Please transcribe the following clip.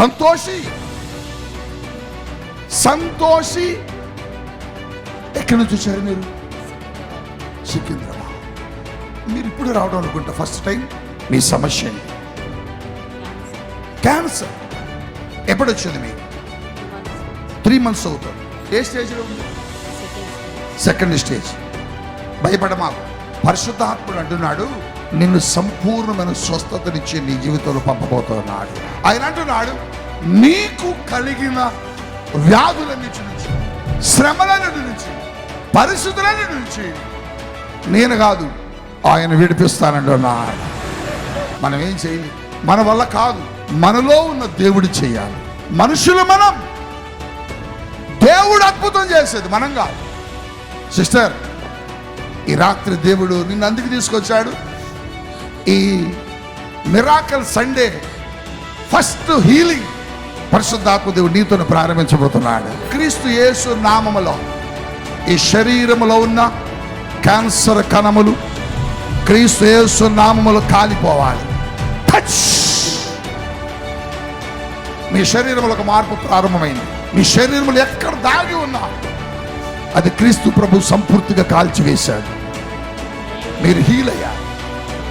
సంతోషి ఎక్కడి నుంచి వచ్చారు మీరు? సికింద్రాబాద్. మీరు ఇప్పుడు రావడం అనుకుంటా ఫస్ట్ టైం. మీ సమస్య ఏంటి? క్యాన్సర్. ఎప్పుడు వచ్చింది మీకు? 3 months అవుతుంది. ఏ స్టేజ్లో ఉంది? Second stage. భయపడమాకు. పరిశుద్ధాత్ముడు అంటున్నాడు, నిన్ను సంపూర్ణమైన స్వస్థతనిచ్చి నీ జీవితంలో పంపబోతున్నాడు. ఆయన అంటున్నాడు, నీకు కలిగిన వ్యాధులన్నిటి నుంచి, శ్రమలన్నిటి నుంచి, పరిస్థితులన్నిటి నుంచి నేను కాదు, ఆయన విడిపిస్తానంటున్నాడు. మనం ఏం చేయాలి? మన వల్ల కాదు, మనలో ఉన్న దేవుడు చేయాలి. మనుషులు మనం, దేవుడు అద్భుతం చేసేది మనం కాదు. సిస్టర్, ఈ రాత్రి దేవుడు నిన్ను అందుకు తీసుకొచ్చాడు. ఈ మిరాకల్ సండే ఫస్ట్ హీలింగ్ పరిశుద్ధాత్మ దేవుడు నీతో ప్రారంభించబోతున్నాడు. క్రీస్తు యేసు నామములో ఈ శరీరములో ఉన్న క్యాన్సర్ కణములు క్రీస్తు యేసు నామములో కాలిపోవాలి. టచ్. మీ శరీరంలో ఒక మార్పు ప్రారంభమైంది. మీ శరీరంలో ఎక్కడ దాగి ఉన్నా అది క్రీస్తు ప్రభు సంపూర్తిగా కాల్చివేశాడు. మీరు హీల్ అయ్యారు.